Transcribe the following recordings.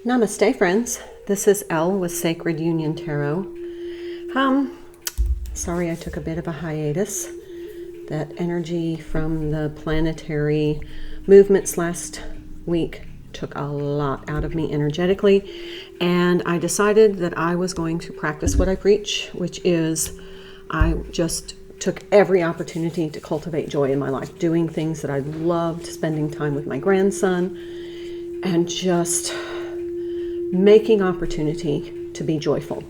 Namaste, friends. This is Elle with Sacred Union Tarot. Sorry I took a bit of a hiatus. That energy from the planetary movements last week took a lot out of me energetically, and I decided that I was going to practice what I preach, which is I just took every opportunity to cultivate joy in my life, doing things that I loved, spending time with my grandson, and just making opportunity to be joyful.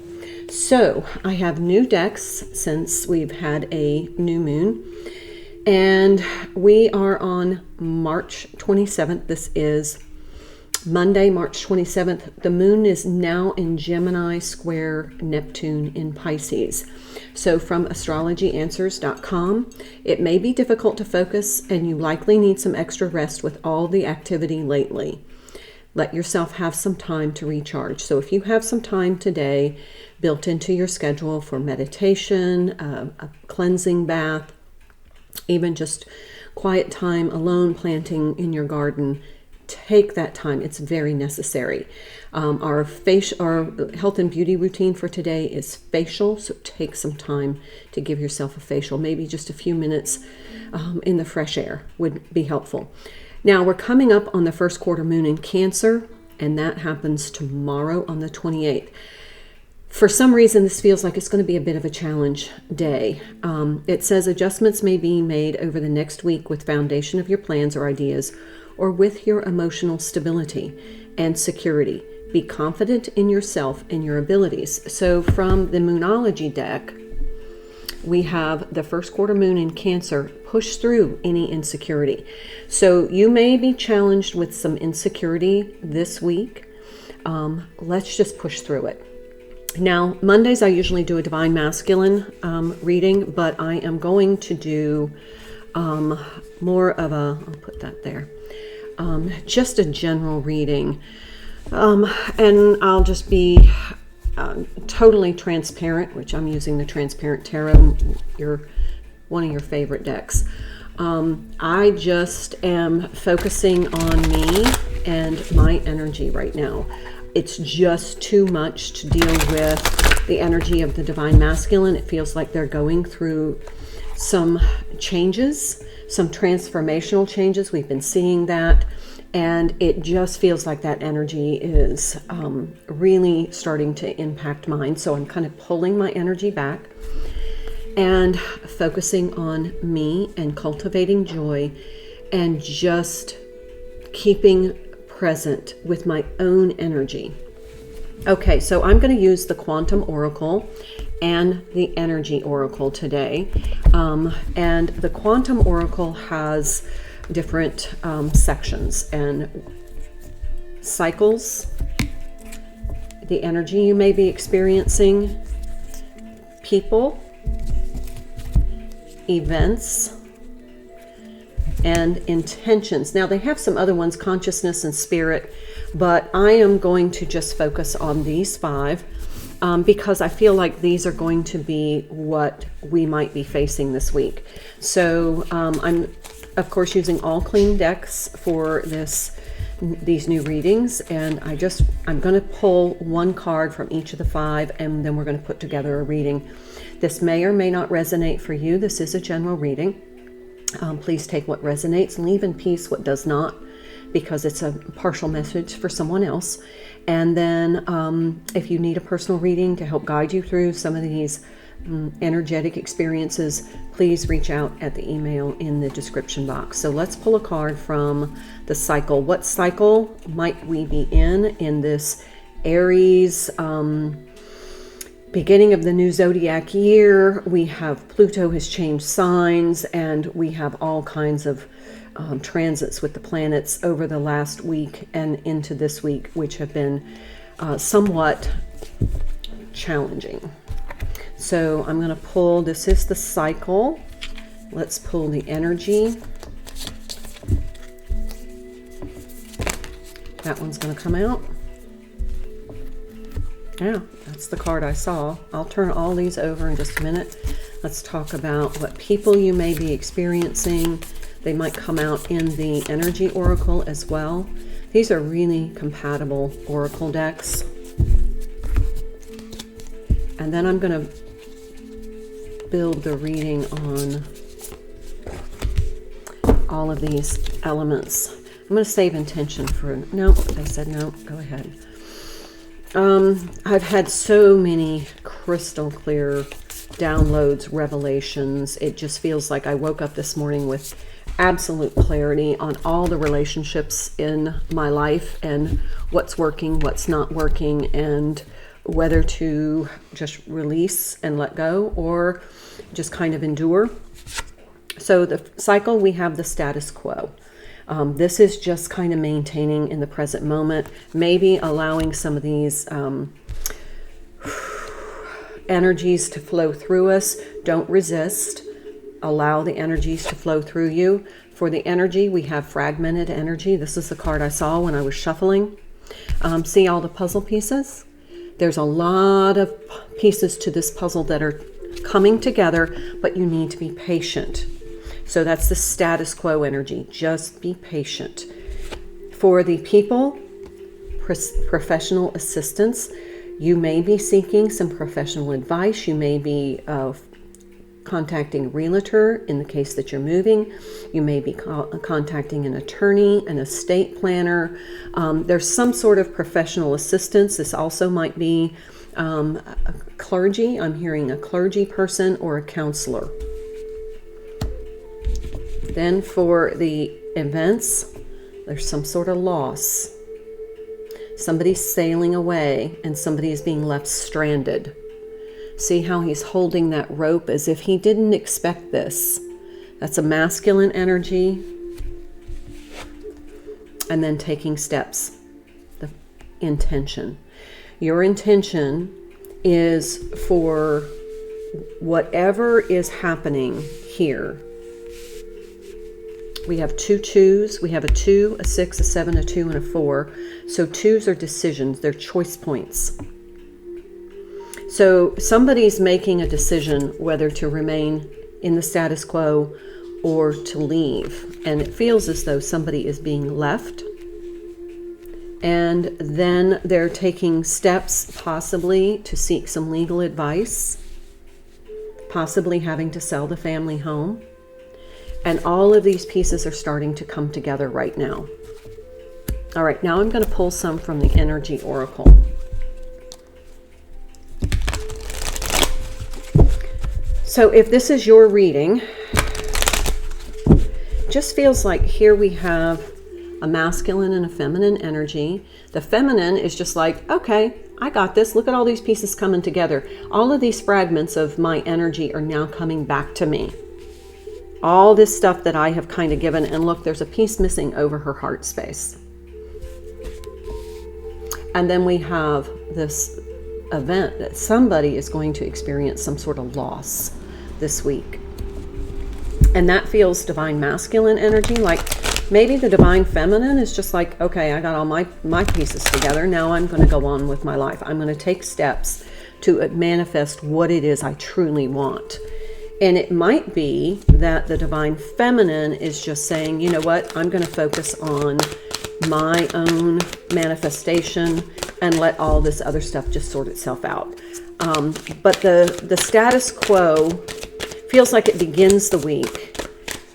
So I have new decks since we've had a new moon, and we are on March 27th. This is Monday, March 27th. The moon is now in Gemini square Neptune in Pisces. So from astrologyanswers.com, it may be difficult to focus and you likely need some extra rest with all the activity lately. Let yourself have some time to recharge. So if you have some time today built into your schedule for meditation, a cleansing bath, even just quiet time alone planting in your garden, take that time. It's very necessary. Our health and beauty routine for today is facial, so take some time to give yourself a facial. Maybe just a few minutes in the fresh air would be helpful. Now, we're coming up on the first quarter moon in Cancer, and that happens tomorrow on the 28th. For some reason, this feels like it's going to be a bit of a challenge day. It says adjustments may be made over the next week with foundation of your plans or ideas, or with your emotional stability and security. Be confident in yourself and your abilities. So from the Moonology deck, we have the first quarter moon in Cancer. Push through any insecurity. So you may be challenged with some insecurity this week. Let's just push through it. Now, Mondays I usually do a Divine Masculine reading, but I am going to do more of a, I'll put that there, just a general reading. And I'll just be totally transparent, which I'm using the Transparent Tarot, one of your favorite decks. I just am focusing on me and my energy right now. It's just too much to deal with the energy of the Divine Masculine. It feels like they're going through some changes, some transformational changes. We've been seeing that. And it just feels like that energy is really starting to impact mine. So I'm kind of pulling my energy back and focusing on me and cultivating joy and just keeping present with my own energy. Okay, so I'm going to use the Quantum Oracle and the Energy Oracle today. And the Quantum Oracle has different sections and cycles, the energy you may be experiencing, people, events, and intentions. Now they have some other ones, consciousness and spirit, but I am going to just focus on these five because I feel like these are going to be what we might be facing this week. So I'm of course using all clean decks for these new readings, and I'm going to pull one card from each of the five, and then we're going to put together a reading. This may or may not resonate for you. This is a general reading. Please take what resonates, leave in peace what does not, because it's a partial message for someone else. And then if you need a personal reading to help guide you through some of these energetic experiences, please reach out at the email in the description box. So let's pull a card from the cycle. What cycle might we be in this Aries beginning of the new zodiac year? We have Pluto has changed signs, and we have all kinds of transits with the planets over the last week and into this week, which have been somewhat challenging. So I'm going to pull, this is the cycle. Let's pull the energy. That one's going to come out. Yeah, that's the card I saw. I'll turn all these over in just a minute. Let's talk about what people you may be experiencing. They might come out in the Energy Oracle as well. These are really compatible oracle decks. And then I'm going to build the reading on all of these elements. I'm going to save intention for, no, they said no, go ahead. I've had so many crystal clear downloads, revelations. It just feels like I woke up this morning with absolute clarity on all the relationships in my life and what's working, what's not working, and whether to just release and let go or just kind of endure. So the cycle, we have the status quo. This is just kind of maintaining in the present moment, maybe allowing some of these energies to flow through us. Don't resist. Allow the energies to flow through you. For the energy, we have fragmented energy. This is the card I saw when I was shuffling. See all the puzzle pieces? There's a lot of pieces to this puzzle that are coming together, but you need to be patient. So that's the status quo energy. Just be patient. For the people, professional assistance, you may be seeking some professional advice. You may be contacting a realtor in the case that you're moving. You may be contacting an attorney, an estate planner. There's some sort of professional assistance. This also might be a clergy. I'm hearing a clergy person or a counselor. Then for the events, there's some sort of loss. Somebody's sailing away and somebody is being left stranded. See how he's holding that rope as if he didn't expect this. That's a masculine energy. And then taking steps. The intention. Your intention is for whatever is happening here. We have 2 2s. We have a 2, a 6, a 7, a 2, and a 4. So 2s are decisions. They're choice points. So somebody's making a decision whether to remain in the status quo or to leave. And it feels as though somebody is being left. And then they're taking steps possibly to seek some legal advice. Possibly having to sell the family home. And all of these pieces are starting to come together right now. All right, now I'm going to pull some from the Energy Oracle. So if this is your reading, just feels like here we have a masculine and a feminine energy. The feminine is just like, okay, I got this. Look at all these pieces coming together. All of these fragments of my energy are now coming back to me. All this stuff that I have kind of given, and look, there's a piece missing over her heart space. And then we have this event that somebody is going to experience some sort of loss this week. And that feels divine masculine energy, like maybe the divine feminine is just like, okay, I got all my pieces together. Now I'm going to go on with my life. I'm going to take steps to manifest what it is I truly want. And it might be that the divine feminine is just saying, you know what, I'm going to focus on my own manifestation and let all this other stuff just sort itself out. But the status quo feels like it begins the week.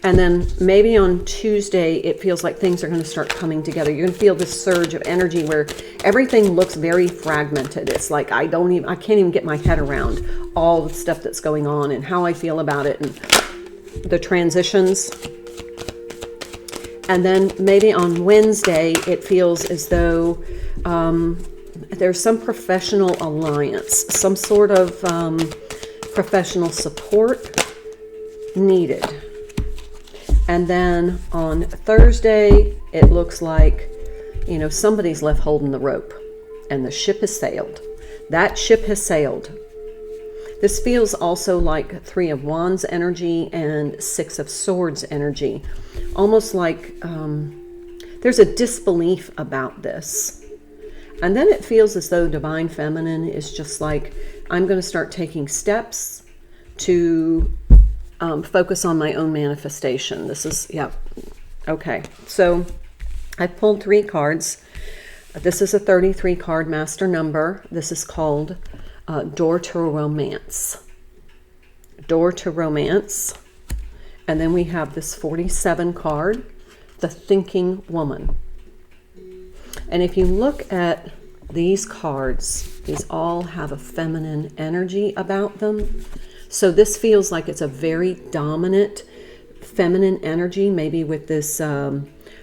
And then maybe on Tuesday, it feels like things are going to start coming together. You're going to feel this surge of energy where everything looks very fragmented. It's like I can't even get my head around all the stuff that's going on and how I feel about it and the transitions. And then maybe on Wednesday, it feels as though there's some professional alliance, some sort of professional support needed. And then on Thursday, it looks like, you know, somebody's left holding the rope and the ship has sailed. That ship has sailed. This feels also like 3 of Wands energy and 6 of Swords energy. Almost like there's a disbelief about this. And then it feels as though Divine Feminine is just like, I'm going to start taking steps to focus on my own manifestation. This is, yeah, okay. So I pulled 3 cards. This is a 33 card master number. This is called Door to Romance. Door to Romance. And then we have this 47 card, the Thinking Woman. And if you look at these cards, these all have a feminine energy about them. So this feels like it's a very dominant feminine energy, maybe with this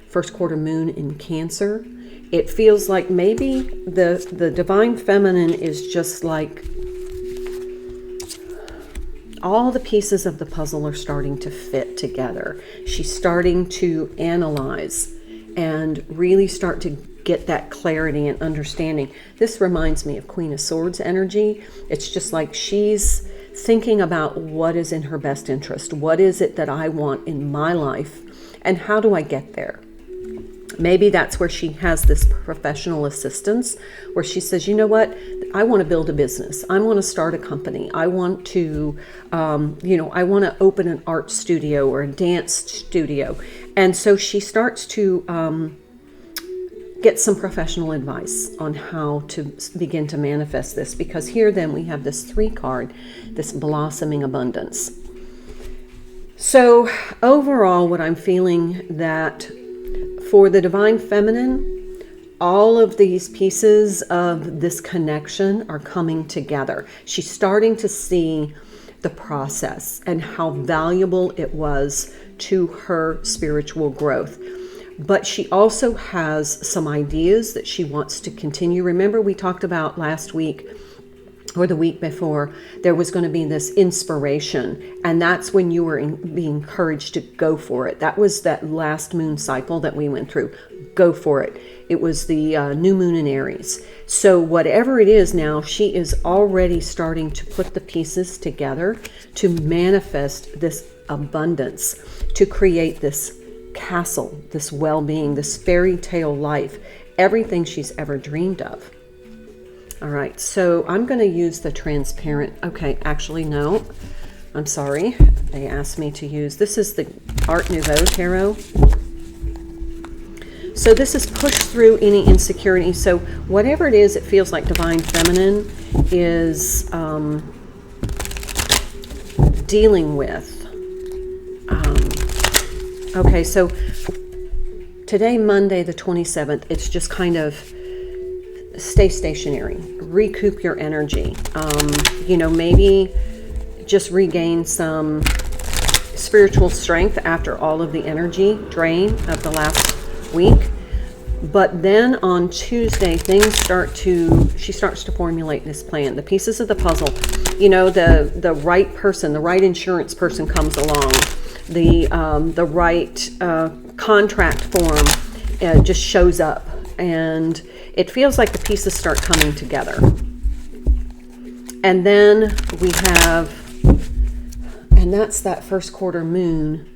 first quarter moon in Cancer. It feels like maybe the divine feminine is just like all the pieces of the puzzle are starting to fit together. She's starting to analyze and really start to get that clarity and understanding. This reminds me of Queen of Swords energy. It's just like she's thinking about what is in her best interest. What is it that I want in my life? And how do I get there? Maybe that's where she has this professional assistance where she says, you know what, I want to build a business. I want to start a company. I want to, I want to open an art studio or a dance studio. And so she starts to get some professional advice on how to begin to manifest this. Because here then we have this 3 card, this blossoming abundance. So overall, what I'm feeling that for the divine feminine, all of these pieces of this connection are coming together. She's starting to see the process and how valuable it was to her spiritual growth. But she also has some ideas that she wants to continue. Remember, we talked about last week or the week before, there was going to be this inspiration, and that's when you were being encouraged to go for it. That was that last moon cycle that we went through. Go for it. It was the new moon in Aries. So whatever it is now, she is already starting to put the pieces together to manifest this abundance, to create this castle, this well-being, this fairy tale life, everything she's ever dreamed of. All right, so I'm going to use the transparent. Okay, actually, no. I'm sorry. They asked me to use, this is the Art Nouveau Tarot. So this is push through any insecurity. So whatever it is, it feels like divine feminine is dealing with. Okay, so today, Monday the 27th, it's just kind of stay stationary, recoup your energy, maybe just regain some spiritual strength after all of the energy drain of the last week. But then on Tuesday, she starts to formulate this plan, the pieces of the puzzle. The right person, the right insurance person comes along, the right contract form just shows up, and it feels like the pieces start coming together. And then we have, and that's that first quarter moon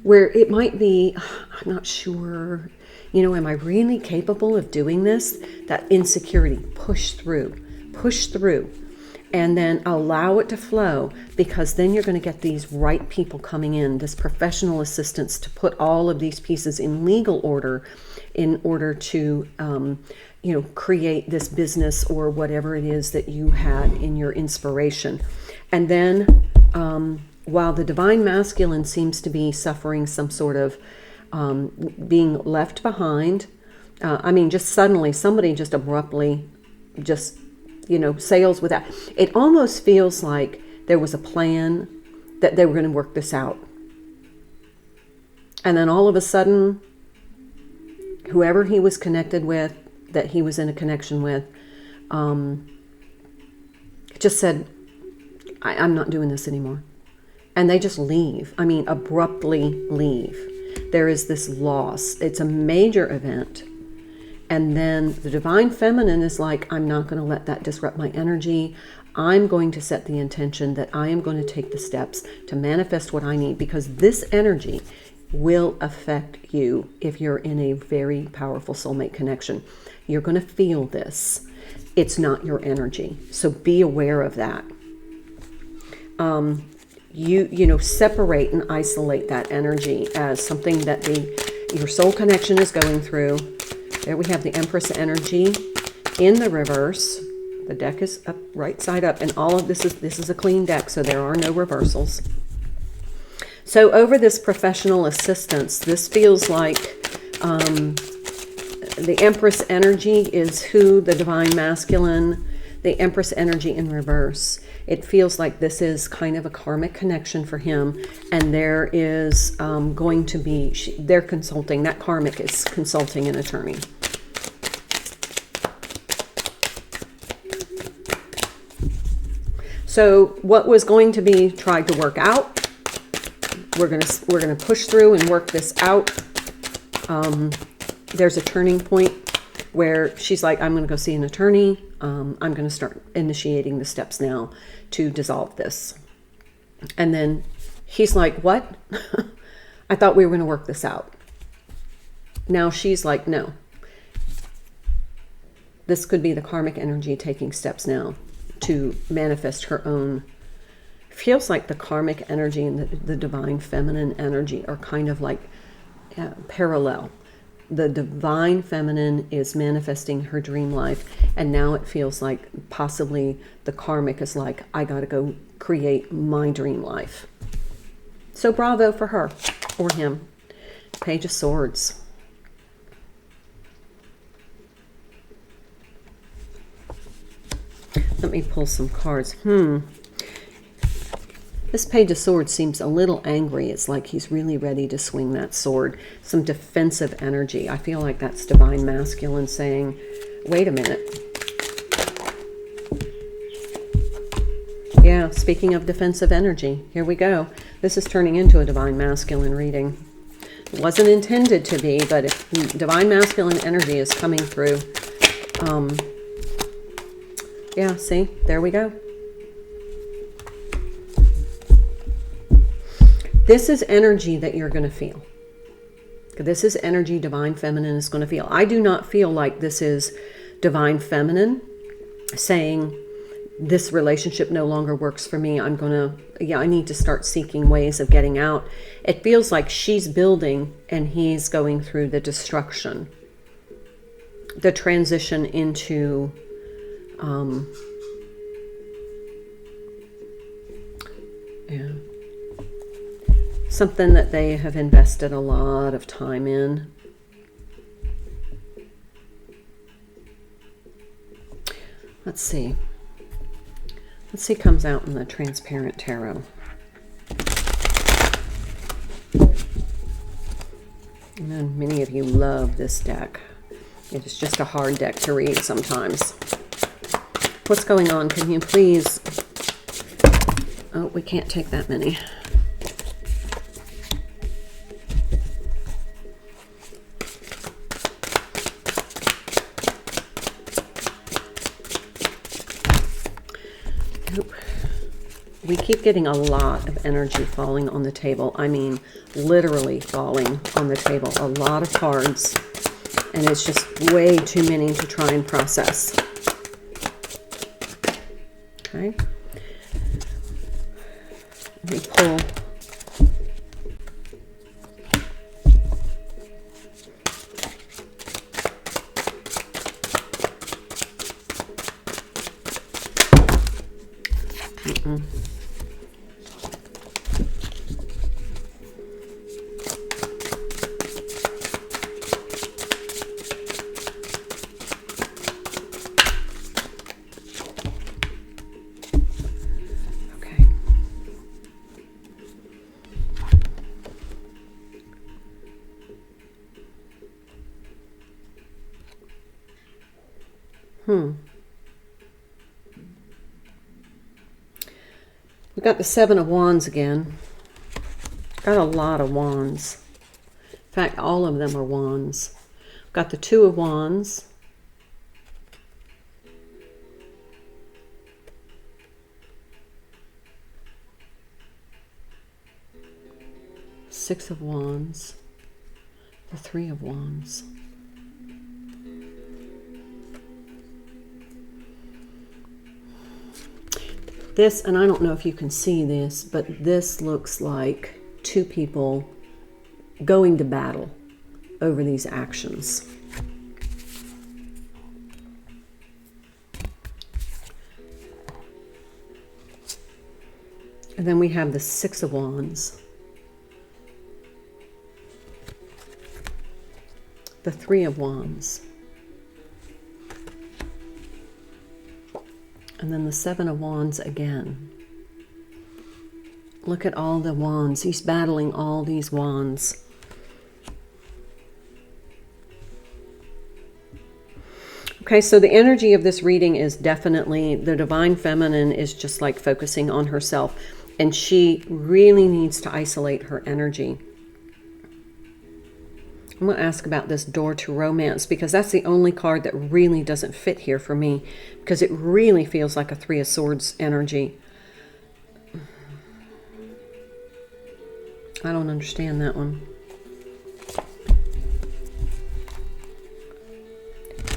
where it might be, I'm not sure, am I really capable of doing this? That insecurity, push through, and then allow it to flow, because then you're going to get these right people coming in, this professional assistance to put all of these pieces in legal order in order to create this business or whatever it is that you had in your inspiration. And then while the divine masculine seems to be suffering some sort of being left behind, just suddenly somebody just abruptly sails without. It almost feels like there was a plan that they were going to work this out. And then all of a sudden, whoever he was connected with, that he was in a connection with, just said, I'm not doing this anymore. And they just leave. Abruptly leave. There is this loss. It's a major event. And then the divine feminine is like, I'm not going to let that disrupt my energy. I'm going to set the intention that I am going to take the steps to manifest what I need, because this energy will affect you if you're in a very powerful soulmate connection. You're going to feel this. It's not your energy. So be aware of that. You separate and isolate that energy as something that your soul connection is going through. There we have the Empress energy in the reverse. The deck is up, right side up, and all of this is a clean deck, so there are no reversals. So over this professional assistance, this feels like the Empress energy is who? The Divine Masculine. The Empress energy in reverse. It feels like this is kind of a karmic connection for him, and there is going to be, they're consulting, that karmic is consulting an attorney. So what was going to be tried to work out, we're gonna push through and work this out. There's a turning point where she's like, I'm gonna go see an attorney. I'm gonna start initiating the steps now to dissolve this. And then he's like, what? I thought we were gonna work this out. Now she's like, no. This could be the karmic energy taking steps now to manifest her own. Feels like the karmic energy and the divine feminine energy are kind of like parallel. The divine feminine is manifesting her dream life, and now it feels like possibly the karmic is like, I gotta go create my dream life. So bravo for her or him. Page of Swords. Let me pull some cards. This Page of Swords seems a little angry. It's like he's really ready to swing that sword. Some defensive energy. I feel like that's Divine Masculine saying, wait a minute. Yeah, speaking of defensive energy, here we go. This is turning into a Divine Masculine reading. It wasn't intended to be, but if Divine Masculine energy is coming through. Yeah, see, there we go. This is energy that you're going to feel. This is energy Divine Feminine is going to feel. I do not feel like this is Divine Feminine saying this relationship no longer works for me. I need to start seeking ways of getting out. It feels like she's building and he's going through the destruction. The transition into something that they have invested a lot of time in. Let's see. Let's see what comes out in the Transparent Tarot. And many of you love this deck. It is just a hard deck to read sometimes. What's going on? Can you please... Oh, we can't take that many. Nope. We keep getting a lot of energy falling on the table. I mean, literally falling on the table. A lot of cards. And it's just way too many to try and process. Okay. Let me pull. We got the Seven of Wands again. Got a lot of wands. In fact, all of them are wands. Got the Two of Wands. Six of Wands. The Three of Wands. This, and I don't know if you can see this, but this looks like two people going to battle. over these actions. And then we have the Six of Wands, the Three of Wands, and then the Seven of Wands again. Look at all the wands. He's battling all these wands. Okay, so the energy of this reading is definitely the Divine Feminine is just like focusing on herself, and she really needs to isolate her energy. I'm going to ask about this Door to Romance, because that's the only card that really doesn't fit here for me, because it really feels like a Three of Swords energy. I don't understand that one.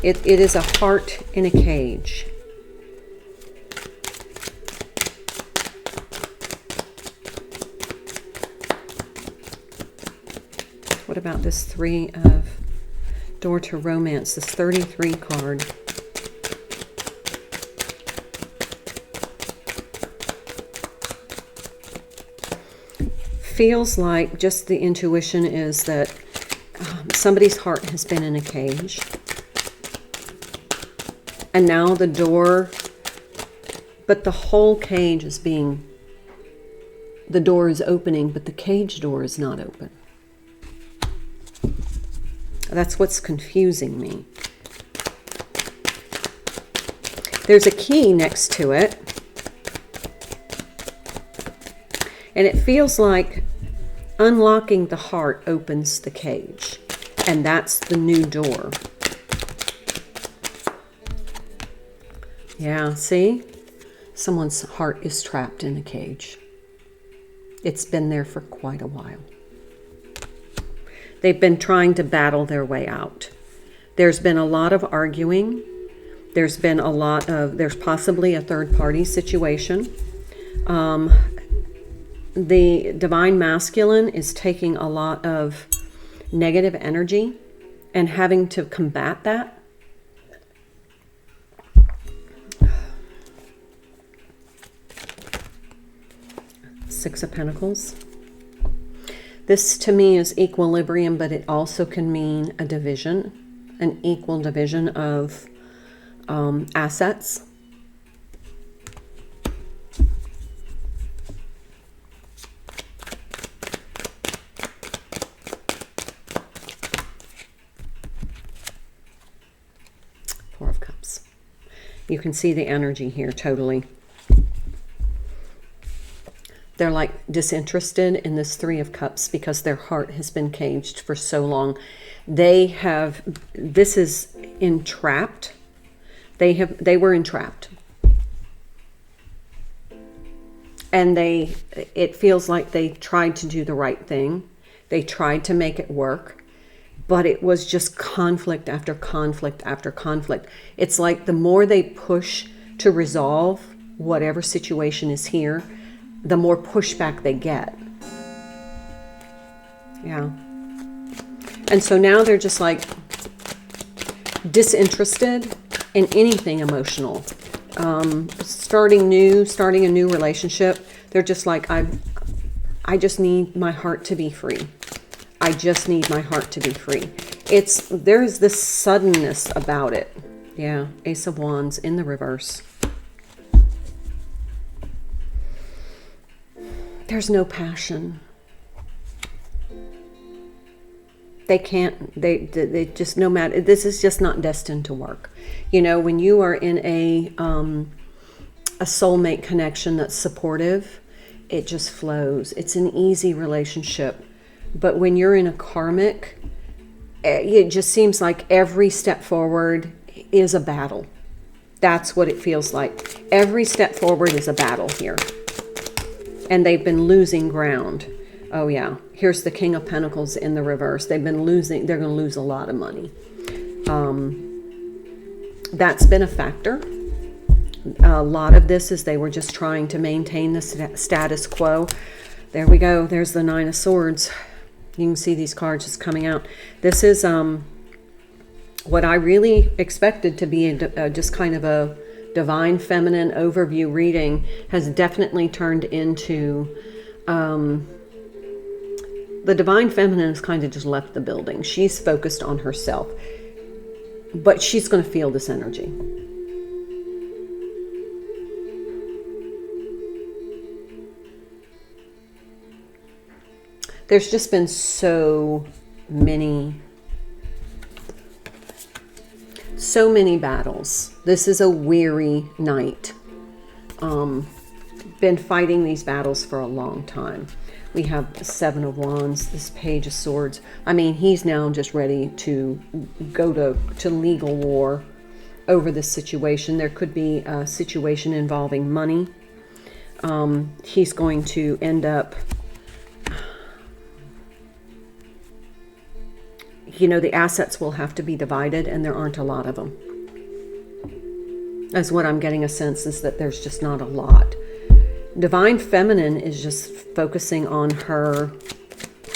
It is a heart in a cage. What about this Three of Door to Romance, this 33 card? Feels like just the intuition is that somebody's heart has been in a cage. And now the door, but the whole cage is being, the door is opening, but the cage door is not open. That's what's confusing me. There's a key next to it. And it feels like unlocking the heart opens the cage. And that's the new door. Yeah, see? Someone's heart is trapped in a cage. It's been there for quite a while. They've been trying to battle their way out. There's been a lot of arguing. There's been a lot of, there's possibly a third party situation. The Divine Masculine is taking a lot of negative energy and having to combat that. Six of Pentacles. This to me is equilibrium, but it also can mean a division, an equal division of assets. Four of Cups. You can see the energy here totally. They're like disinterested in this Three of Cups because their heart has been caged for so long. They have, this is entrapped. They were entrapped. And it feels like they tried to do the right thing. They tried to make it work, but it was just conflict after conflict after conflict. It's like the more they push to resolve whatever situation is here, the more pushback they get. Yeah. And so now they're just like disinterested in anything emotional. Starting a new relationship. They're just like, I just need my heart to be free. I just need my heart to be free. There's this suddenness about it. Yeah. Ace of Wands in the reverse. There's no passion. They just, no matter, this is just not destined to work. You know, when you are in a soulmate connection that's supportive, it just flows. It's an easy relationship. But when you're in a karmic, it just seems like every step forward is a battle. That's what it feels like. Every step forward is a battle here. And they've been losing ground. Oh yeah, here's the King of Pentacles in the reverse. They've been losing, they're going to lose a lot of money. That's been a factor. A lot of this is they were just trying to maintain the status quo. There we go. There's the Nine of Swords. You can see these cards just coming out. This is what I really expected to be just kind of a divine feminine overview reading has definitely turned into the divine feminine has kind of just left the building. She's focused on herself, but she's going to feel this energy. There's just been so many battles. This is a weary night. Been fighting these battles for a long time. We have the Seven of Wands, this Page of Swords. I mean, he's now just ready to go to legal war over this situation. There could be a situation involving money. He's going to end up, the assets will have to be divided, and there aren't a lot of them. That's what I'm getting a sense, is that there's just not a lot. Divine Feminine is just focusing on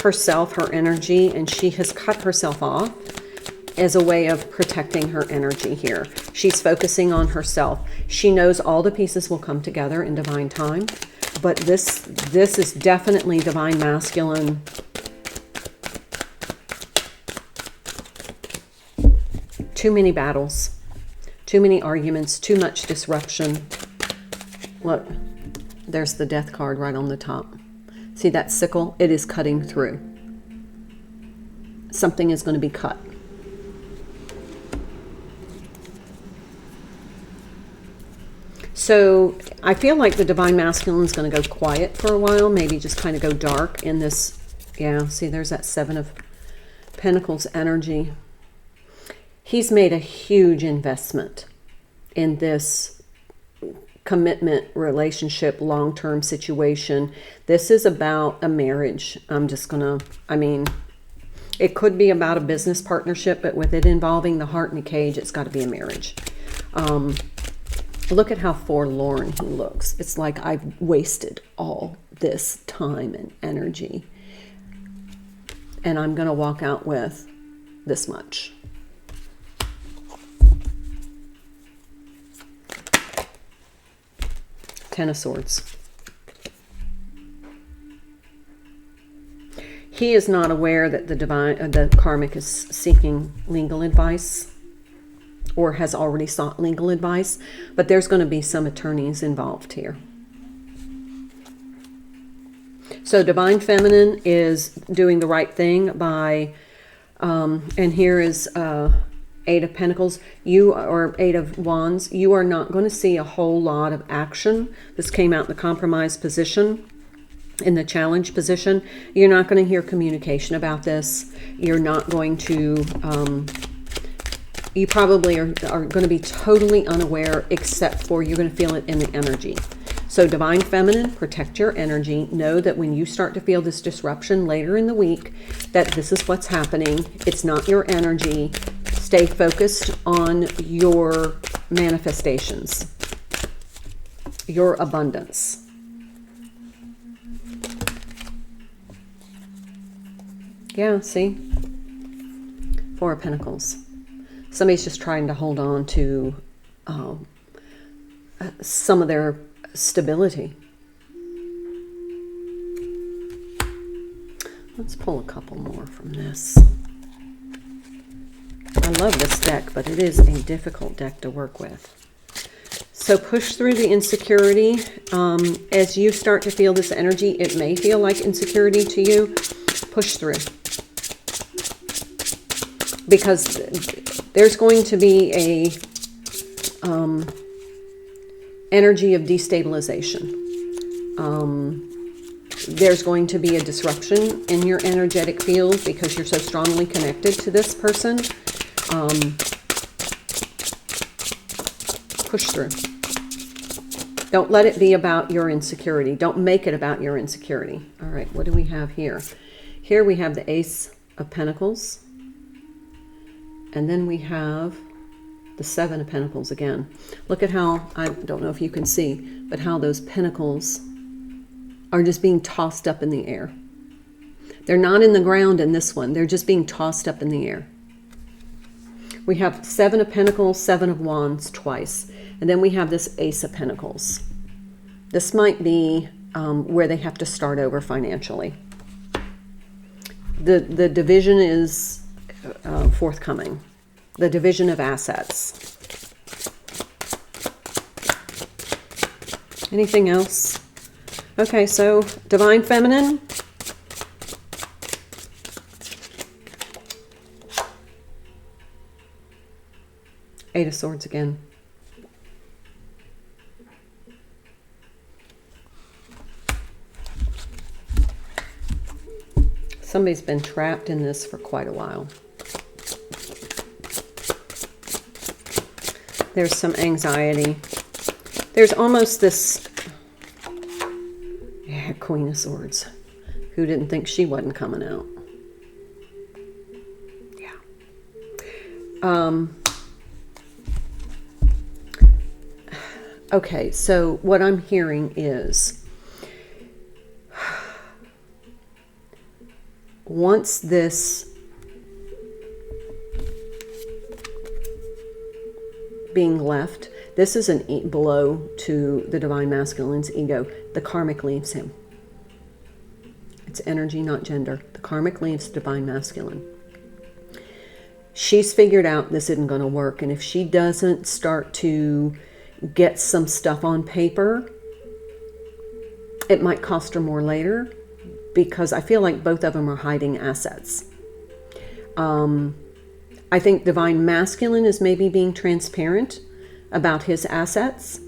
herself, her energy, and she has cut herself off as a way of protecting her energy here. She's focusing on herself. She knows all the pieces will come together in divine time, but this is definitely divine masculine. Too many battles, too many arguments, too much disruption. Look, there's the Death card right on the top. See that sickle? It is cutting through. Something is going to be cut. So I feel like the divine masculine is going to go quiet for a while, maybe just kind of go dark in this. Yeah, see, there's that Seven of Pentacles energy. He's made a huge investment in this commitment, relationship, long-term situation. This is about a marriage. It could be about a business partnership, but with it involving the heart in a cage, it's got to be a marriage. Look at how forlorn he looks. It's like, I've wasted all this time and energy, and I'm going to walk out with this much. Ten of Swords. He is not aware that the karmic is seeking legal advice, or has already sought legal advice, but there's going to be some attorneys involved here. So Divine Feminine is doing the right thing by, and here is Eight of Pentacles, or Eight of Wands. You are not going to see a whole lot of action. This came out in the compromise position, in the challenge position. You're not going to hear communication about this. You're not going to, you probably are going to be totally unaware, except for you're going to feel it in the energy. So Divine Feminine, protect your energy. Know that when you start to feel this disruption later in the week, that this is what's happening. It's not your energy. Stay focused on your manifestations, your abundance. Yeah, see? Four of Pentacles. Somebody's just trying to hold on to some of their stability. Let's pull a couple more from this. I love this deck, but it is a difficult deck to work with. So push through the insecurity. As you start to feel this energy, it may feel like insecurity to you. Push through. Because there's going to be a energy of destabilization. There's going to be a disruption in your energetic field because you're so strongly connected to this person. Push through. Don't let it be about your insecurity. Don't make it about your insecurity. All right, what do we have here? Here we have the Ace of Pentacles. And then we have the Seven of Pentacles again. Look at how, I don't know if you can see, but how those pentacles are just being tossed up in the air. They're not in the ground in this one. They're just being tossed up in the air. We have 7 of Pentacles, 7 of Wands twice. And then we have this Ace of Pentacles. This might be where they have to start over financially. The division is forthcoming. The division of assets. Anything else? Okay, so Divine Feminine. Eight of Swords again. Somebody's been trapped in this for quite a while. There's some anxiety. There's almost this, yeah, Queen of Swords. Who didn't think she wasn't coming out? Yeah. Okay, so what I'm hearing is, once this being left, this is a blow to the Divine Masculine's ego. The Karmic leaves him. It's energy, not gender. The Karmic leaves the Divine Masculine. She's figured out this isn't going to work, and if she doesn't start to get some stuff on paper, it might cost her more later, because I feel like both of them are hiding assets. I think Divine Masculine is maybe being transparent about his assets,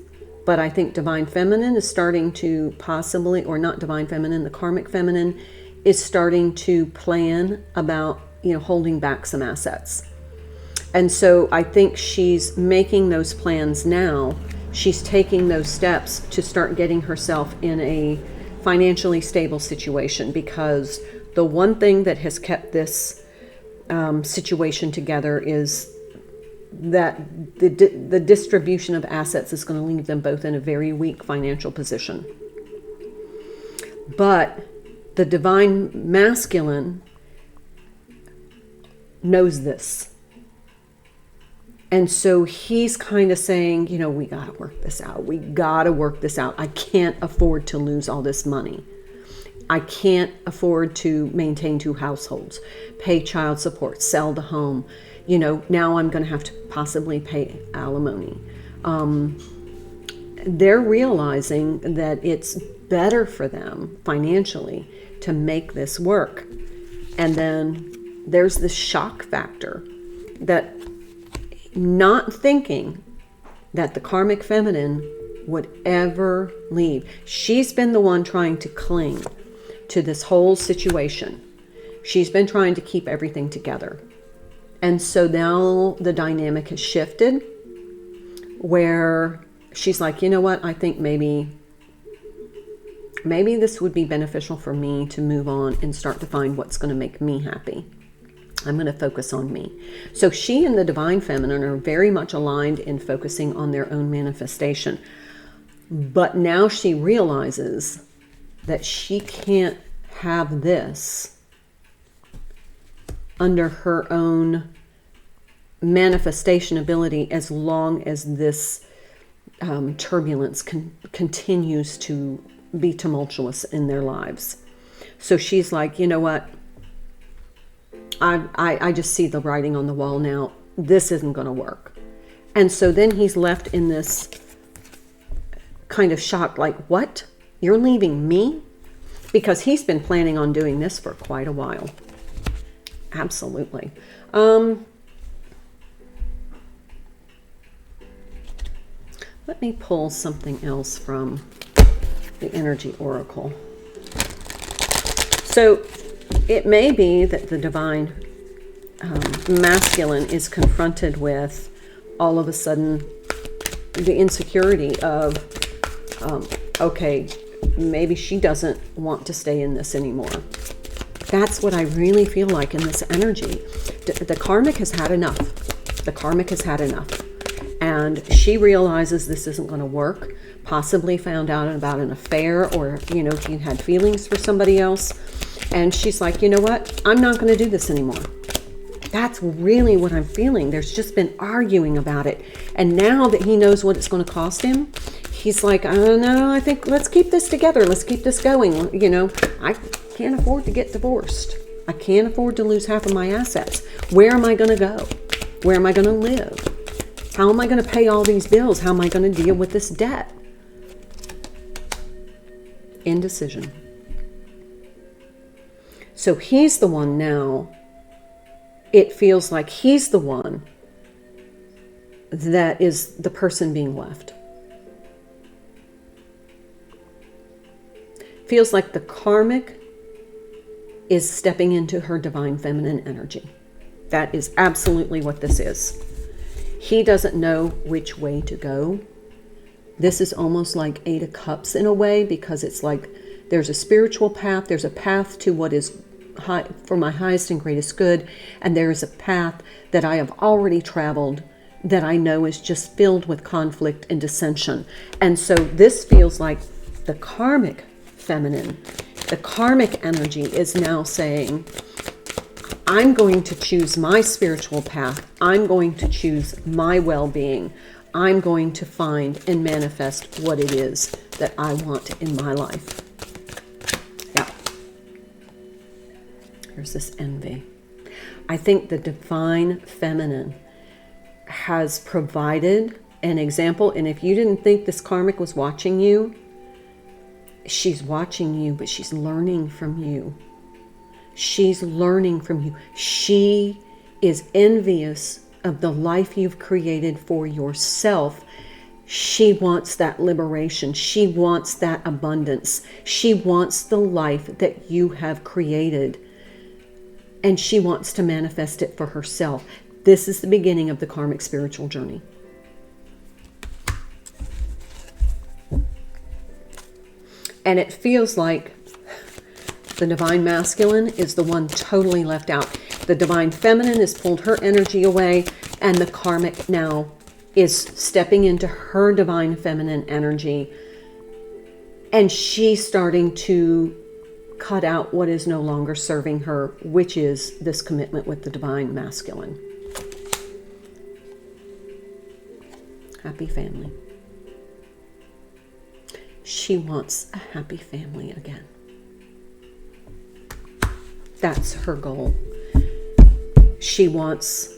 but I think Divine Feminine is starting to possibly, or not Divine Feminine, the Karmic Feminine is starting to plan about, holding back some assets. And so I think she's making those plans now. She's taking those steps to start getting herself in a financially stable situation, because the one thing that has kept this situation together is that the distribution of assets is going to leave them both in a very weak financial position. But the Divine Masculine knows this. And so he's kind of saying, we got to work this out. We got to work this out. I can't afford to lose all this money. I can't afford to maintain 2 households, pay child support, sell the home. Now I'm going to have to possibly pay alimony. They're realizing that it's better for them financially to make this work. And then there's this shock factor, that not thinking that the Karmic Feminine would ever leave. She's been the one trying to cling to this whole situation. She's been trying to keep everything together. And so now the dynamic has shifted, where she's like, you know what, I think maybe this would be beneficial for me to move on and start to find what's going to make me happy. I'm going to focus on me. So she and the Divine Feminine are very much aligned in focusing on their own manifestation. But now she realizes that she can't have this under her own manifestation ability as long as this turbulence continues to be tumultuous in their lives. So she's like, you know what? I just see the writing on the wall now. This isn't going to work. And so then he's left in this kind of shock, like, what? You're leaving me? Because he's been planning on doing this for quite a while. Absolutely. Let me pull something else from the Energy Oracle. So it may be that the Divine Masculine is confronted with, all of a sudden, the insecurity of, okay, maybe she doesn't want to stay in this anymore. That's what I really feel like in this energy. The Karmic has had enough. The Karmic has had enough. And she realizes this isn't going to work, possibly found out about an affair, or, you know, he had feelings for somebody else. And she's like, you know what? I'm not going to do this anymore. That's really what I'm feeling. There's just been arguing about it. And now that he knows what it's going to cost him, he's like, oh, no, I think let's keep this together. Let's keep this going. You know, I can't afford to get divorced. I can't afford to lose half of my assets. Where am I going to go? Where am I going to live? How am I going to pay all these bills? How am I going to deal with this debt? Indecision. So he's the one now. It feels like he's the one that is the person being left. Feels like the karmic is stepping into her divine feminine energy. That is absolutely what this is. He doesn't know which way to go. This is almost like Eight of Cups in a way, because it's like there's a spiritual path, there's a path to what is high, for my highest and greatest good, and there is a path that I have already traveled that I know is just filled with conflict and dissension. And so this feels like the karmic feminine, the karmic energy is now saying, I'm going to choose my spiritual path. I'm going to choose my well-being. I'm going to find and manifest what it is that I want in my life. Yeah. Here's this envy. I think the divine feminine has provided an example. And if you didn't think this karmic was watching you, she's watching you, but she's learning from you. She's learning from you. She is envious of the life you've created for yourself. She wants that liberation. She wants that abundance. She wants the life that you have created. And she wants to manifest it for herself. This is the beginning of the karmic spiritual journey. And it feels like the divine masculine is the one totally left out. The divine feminine has pulled her energy away, and the karmic now is stepping into her divine feminine energy. And she's starting to cut out what is no longer serving her, which is this commitment with the divine masculine. Happy family. She wants a happy family again. That's her goal. She wants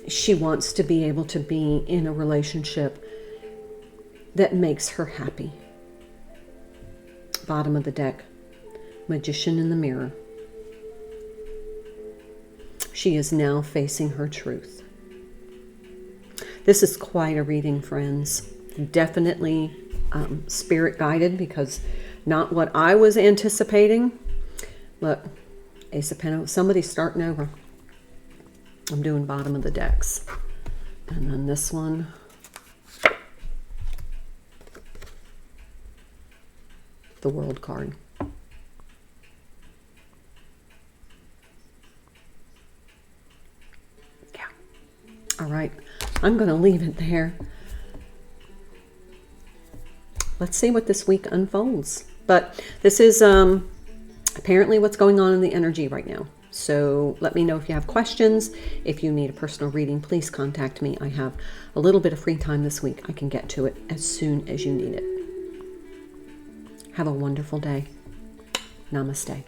to be able to be in a relationship that makes her happy. Bottom of the deck, Magician in the mirror. She is now facing her truth. This is quite a reading, friends. Definitely spirit guided, because not what I was anticipating. Look, Ace of Pentacles, somebody's starting over. I'm doing bottom of the decks. And then this one. The World card. Yeah. All right. I'm going to leave it there. Let's see what this week unfolds. But this is apparently what's going on in the energy right now. So let me know if you have questions. If you need a personal reading, please contact me. I have a little bit of free time this week. I can get to it as soon as you need it. Have a wonderful day. Namaste.